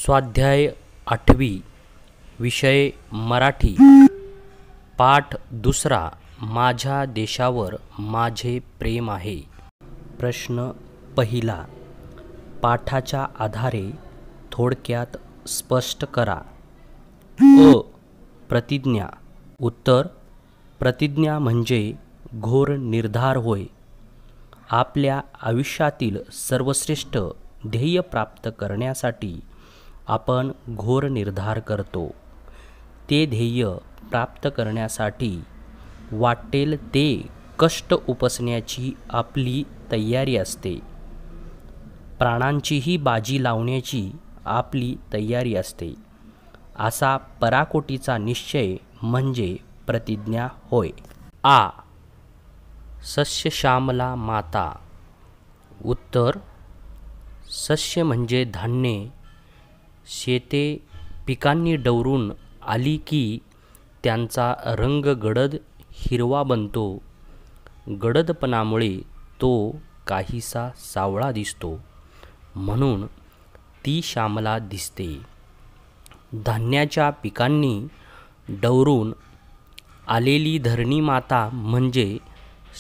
स्वाध्याय 8वी विषय मराठी पाठ 2 माझ्या देशावर माझे प्रेम आहे। प्रश्न पहिला पाठाच्या आधारे थोडक्यात स्पष्ट करा। अ प्रतिज्ञा। उत्तर प्रतिज्ञा म्हणजे घोर निर्धार होय। आपल्या आयुष्यातील सर्वश्रेष्ठ ध्येय प्राप्त करण्यासाठी आपण घोर निर्धार करतो। ते ध्येय प्राप्त करण्यासाठी वाटेल ते कष्ट उपसण्याची आपली तयारी असते। प्राणांचीही बाजी लावण्याची आपली तयारी असते। असा पराकोटीचा निश्चय म्हणजे प्रतिज्ञा होय। आ सस्यश्यामला माता। उत्तर सस्य म्हणजे धान्य। शेते पिकांनी डवरून आली की त्यांचा रंग गडद हिरवा बनतो। गडदपणामुळे तो काहीसा सावळा दिसतो, म्हणून ती श्यामला दिसते। धान्याच्या पिकांनी डवरून आलेली धरणी माता म्हणजे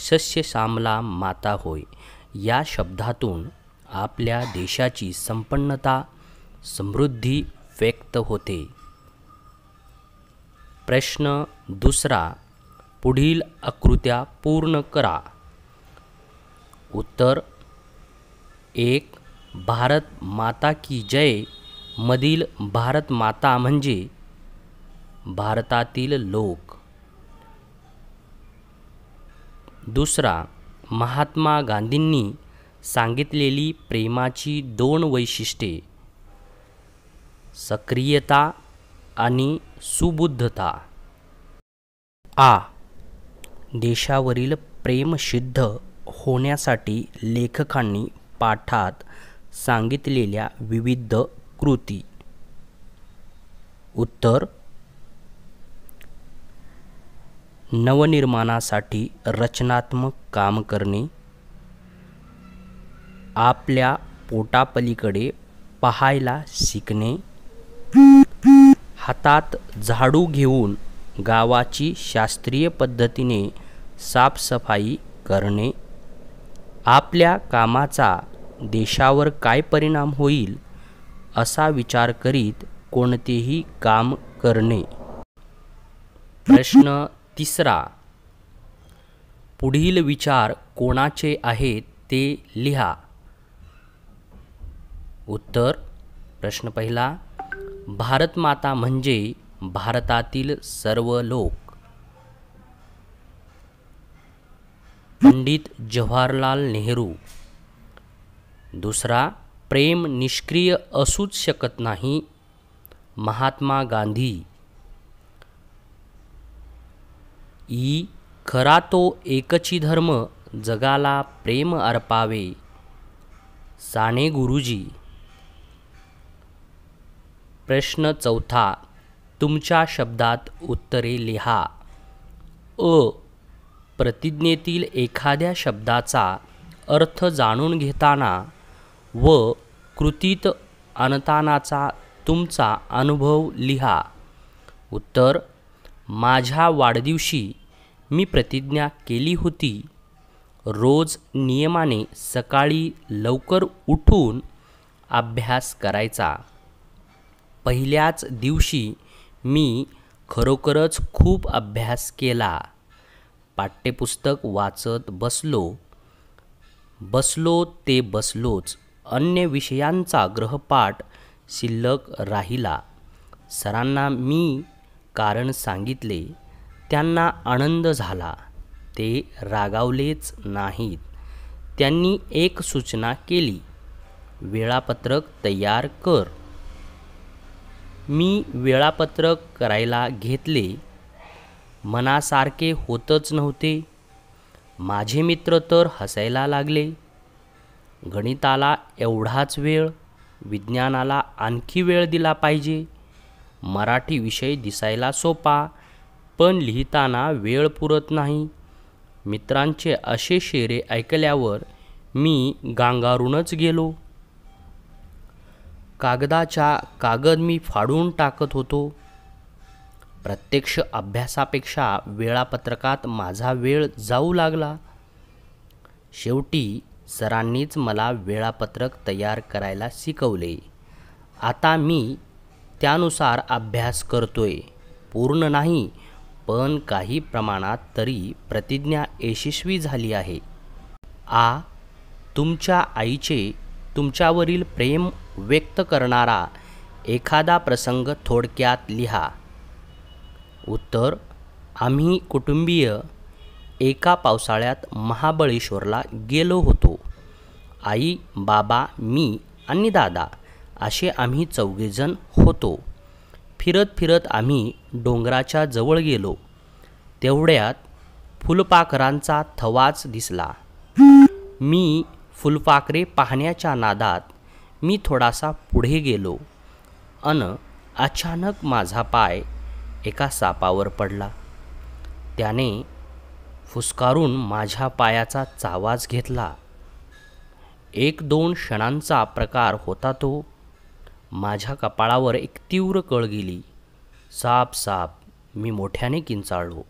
सस्यश्यामला माता होय। या शब्दातून आपल्या देशाची संपन्नता समृद्धी व्यक्त होते। प्रश्न दुसरा पुढील आकृत्या पूर्ण करा। उत्तर 1 भारत माता की जय मधील भारत माता म्हणजे भारतातील लोक। दुसरा महात्मा गांधींनी सांगितलेली प्रेमाची 2 वैशिष्ट्ये सक्रियता आणि सुबुद्धता। आ देशावरील प्रेम सिद्ध होण्यासाठी लेखकांनी पाठात सांगितलेल्या विविध कृती। उत्तर नवनिर्माणासाठी रचनात्मक काम करणे, आपल्या पोटापलीकडे पाहायला शिकणे, हातात झाडू घेऊन गावाची शास्त्रीय पद्धतीने साफसफाई करणे, आपल्या कामाचा देशावर काय परिणाम होईल असा विचार करीत कोणतेही काम करणे। प्रश्न तिसरा पुढील विचार कोणाचे आहेत ते लिहा। उत्तर प्रश्न पहिला भारत माता म्हणजे भारतातील सर्व लोक। पंडित जवाहरलाल नेहरू। दुसरा प्रेम निष्क्रिय असूच शकत नाही, महात्मा गांधी। ई खरा तो एकची धर्म जगाला प्रेम अर्पावे, साने गुरुजी। प्रश्न चौथा तुमच्या शब्दात उत्तरे लिहा। अ प्रतिज्ञेतील एखाद्या शब्दाचा अर्थ जाणून घेताना व कृतीत आणतानाचा तुमचा अनुभव लिहा। उत्तर माझ्या वाढदिवशी मी प्रतिज्ञा केली होती, रोज नियमाने सकाळी लवकर उठून अभ्यास करायचा। पहिल्याच दिवशी मी खरोखरच खूप अभ्यास केला। पाठ्यपुस्तक वाचत बसलो ते बसलोच। अन्य विषयांचा गृहपाठ शिल्लक राहिला। सरांना मी कारण सांगितले, त्यांना आनंद झाला। ते रागावलेच नाहीत। त्यांनी एक सूचना केली, वेळापत्रक तयार कर। मी वेळापत्रक करायला घेतले, मनासारखे होतच नव्हते। माझे मित्र तर हसायला लागले। गणिताला एवढाच वेळ, विज्ञानाला आणखी वेळ दिला पाहिजे। मराठी विषय दिसायला सोपा, पण लिहिताना वेळ पुरत नाही। मित्रांचे असे शेरे ऐकल्यावर मी गांगारूनच गेलो। कागदाच्या कागद मी फाडून टाकत होतो. प्रत्यक्ष अभ्यासापेक्षा वेळापत्रकात माझा वेळ जाऊ लागला. शेवटी सरांनीच मला वेळापत्रक तयार करायला शिकवले. आता मी त्यानुसार अभ्यास करतोय. पूर्ण नाही, पण काही प्रमाणात तरी प्रतिज्ञा यशस्वी झाली आहे. तुमच्या आईचे तुमच्यावरील प्रेम व्यक्त करणारा एखादा प्रसंग थोडक्यात लिहा. उत्तर: आम्ही कुटुंबीय एका पावसाळ्यात महाबळेश्वरला गेलो होतो. आई, बाबा, मी आणि दादा असे आम्ही चौघेजण होतो. फिरत फिरत आम्ही डोंगराच्या जवळ गेलो. तेवढ्यात फुलपाखरांचा थवाच दिसला. मी फुलपाखरे पाहण्याच्या नादात मी थोडासा पुढे गेलो अचानक माझा पाय एका सापावर पडला. त्याने फुसकारून माझ्या पायाचा चावाच घेतला. 1-2 क्षणांचा प्रकार होता तो. माझ्या कपाळावर एक तीव्र कळ गेली. साप साप, मी मोठ्याने किंचाळलो.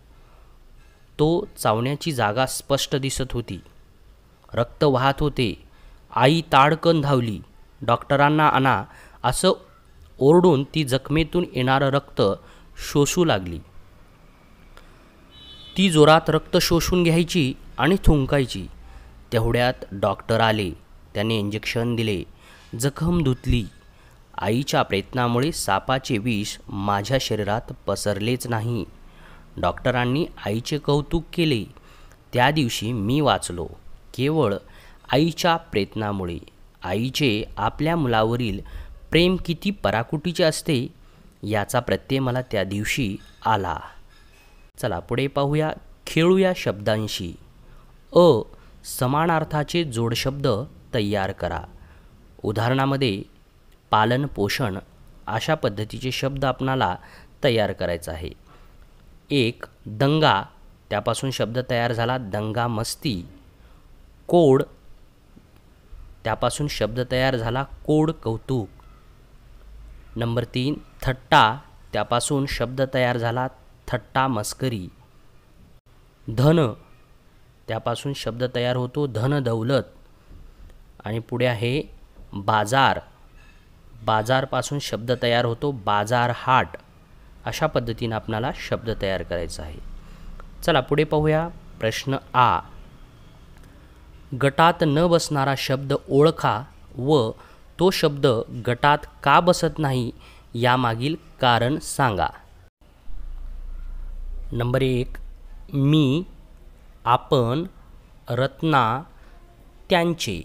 तो चावण्याची जागा स्पष्ट दिसत होती. रक्त वाहत होते. आई ताडकन धावली. डॉक्टरांना आणा असं ओरडून ती जखमेतून येणारं रक्त शोषू लागली. ती जोरात रक्त शोषून घ्यायची आणि थुंकायची. तेवढ्यात डॉक्टर आले. त्याने इंजेक्शन दिले. जखम धुतली. आईच्या प्रयत्नामुळे सापाचे विष माझ्या शरीरात पसरलेच नाही. डॉक्टरांनी आईचे कौतुक केले. त्या दिवशी मी वाचलो. केवळ आईच्या प्रयत्नामुळे. आईचे आपल्या मुलावरील प्रेम किती पराकुटीचे असते याचा प्रत्यय मला त्या दिवशी आला. चला पुढे पाहूया. खेळूया शब्दांशी. समानार्थाचे जोडशब्द तयार करा. उदाहरणामध्ये पालन पोषण अशा पद्धतीचे शब्द आपणाला तयार करायचा आहे. 1 दंगा, त्यापासून शब्द तयार झाला दंगा मस्ती. कोड, त्यापासून शब्द तयार झाला कोड कौतुक. नंबर 3 थट्टा, त्यापासून शब्द तयार झाला थट्टा मस्करी. धन, त्यापासून शब्द तयार होतो धन दौलत. आणि पुढे आहे बाजार. बाजारपासून शब्द तयार होतो बाजार हाट. अशा पद्धतीने आपणाला शब्द तयार करायचा आहे. चला पुढे पाहूया. प्रश्न आ. गटात न बसणारा शब्द ओळखा व तो शब्द गटात का बसत नाही यामागील कारण सांगा. नंबर 1 मी, आपण, रत्ना, त्यांचे.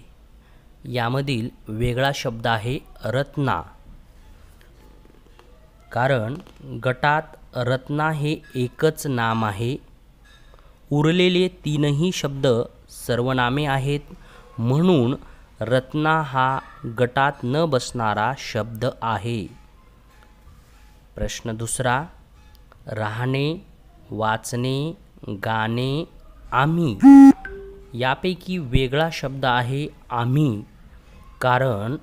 यामधील वेगळा शब्द आहे रत्ना. कारण गटात रत्ना हे एकच नाम आहे. उरलेले 3ही शब्द सर्वनामे आहेत. म्हणून रत्ना हा गटात न बसणारा शब्द आहे. प्रश्न दुसरा. राहणे, वाचणे, गाणे, आम्ही. यापैकी वेगळा शब्द आहे आम्ही. कारण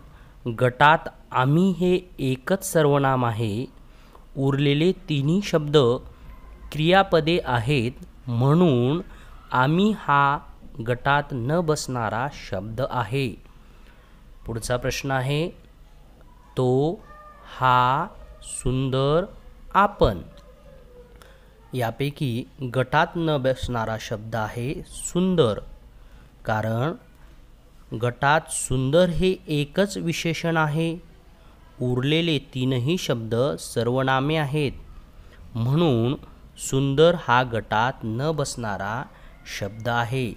गटात आम्ही हे एकच सर्वनाम आहे. उरलेले 3ही शब्द क्रियापदे आहेत. म्हणून आम्ही हा गटात न बसणारा शब्द आहे. पुढचा प्रश्न आहे तो, हा, सुंदर, आपण. यापैकी गटात न बसणारा शब्द आहे सुंदर. कारण गटात सुंदर हे एकच विशेषण आहे. उरलेले 3ही शब्द सर्वनामे आहेत. म्हणून सुंदर हा गटात न बसणारा शब्द आहे.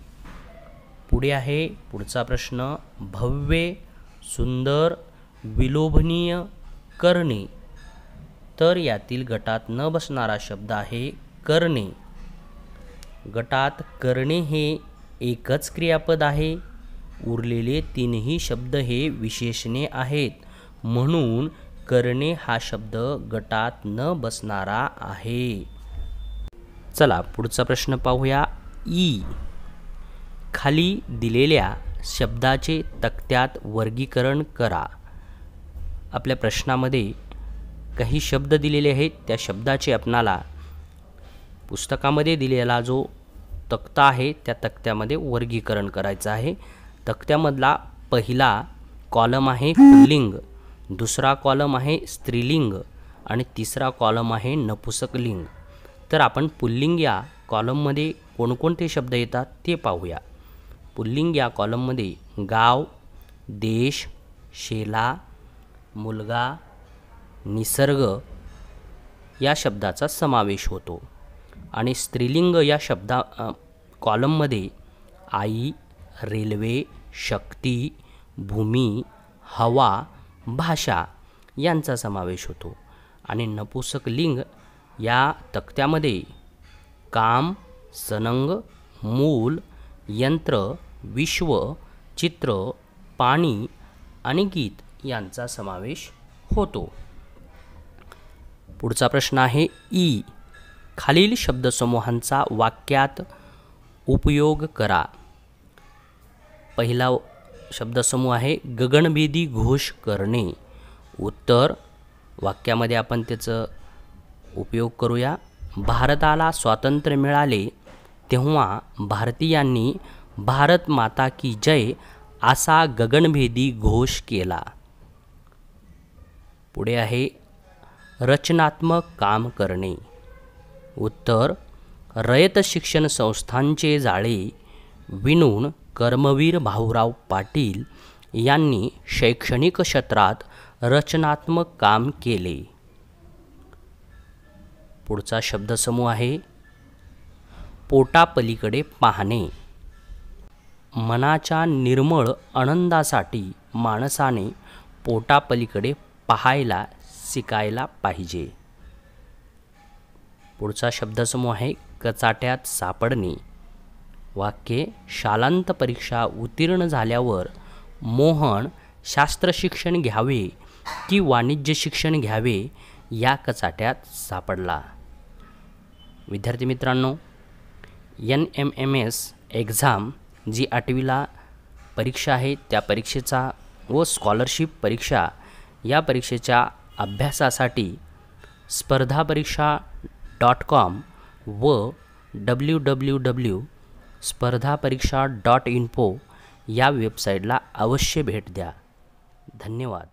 पुढे आहे पुढचा प्रश्न. भव्य, सुंदर, विलोभनीय, करणे. तर यातील गटात न बसणारा शब्द आहे करणे. गटात करणे हे एकच क्रियापद आहे. उरलेले 3ही शब्द हे विशेषणे आहेत. म्हणून करणे हा शब्द गटात न बसणारा आहे. चला पुढचा प्रश्न पाहूया. ई. खाली दिलेल्या शब्दाचे तक्त्यात वर्गीकरण करा. आपल्या प्रश्नामध्ये काही शब्द दिलेले आहेत, त्या शब्दाचे आपणाला पुस्तकामध्ये दिलेला जो तक्ता आहे त्या तक्त्यामध्ये वर्गीकरण करायचं आहे. तक्त्यामधला पहिला कॉलम आहे पुल्लिंग, दुसरा कॉलम आहे स्त्रीलिंग आणि तिसरा कॉलम आहे नपुसकलिंग. तर आपण पुल्लिंग या कॉलममध्ये कोणकोणते शब्द येतात ते पाहूया. पुल्लिंग या कॉलममध्ये गाव, देश, शेला, मुलगा, निसर्ग या शब्दाचा समावेश होतो. आणि स्त्रीलिंग या कॉलममध्ये आई, रेल्वे, शक्ती, भूमी, हवा, भाषा यांचा समावेश होतो. आणि नपुसकलिंग या तक्त्यामध्ये काम, सनंग, मूल, यंत्र, विश्व, चित्र, पाणी आणि गीत यांचा समावेश होतो. पुढचा प्रश्न आहे ई. खालील शब्दसमूहांचा वाक्यात उपयोग करा. पहिला शब्दसमूह आहे गगनभेदी घोष करणे. उत्तर वाक्यामध्ये आपण त्याचा उपयोग करूया. भारताला स्वातंत्र्य मिळाले तेव्हा भारतीयांनी भारत माता की जय असा गगनभेदी घोष केला. पुढे आहे रचनात्मक काम करणे. उत्तर रयत शिक्षण संस्थांचे जाळे विणून कर्मवीर भाऊराव पाटील यांनी शैक्षणिक क्षेत्रात रचनात्मक काम केले. पुढचा शब्दसमूह आहे पोटापलीकडे पाहणे. मनाच्या निर्मळ आनंदासाठी माणसाने पोटापलीकडे पाहायला शिकायला पाहिजे. पुढचा शब्दसमूह आहे कचाट्यात सापडणे. वाक्य शालांत परीक्षा उत्तीर्ण झाल्यावर मोहन शास्त्र शिक्षण घ्यावे की वाणिज्य शिक्षण घ्यावे या कचाट्यात सापडला. विद्यार्थी मित्रांनो, NMMS एक्झाम जी 8वीला परीक्षा आहे त्या परीक्षेचा व स्कॉलरशिप परीक्षा या परीक्षेच्या अभ्यासासाठी spardhaparikshha.com व www.spardhaparikshha.info या वेबसाईटला अवश्य भेट द्या. धन्यवाद.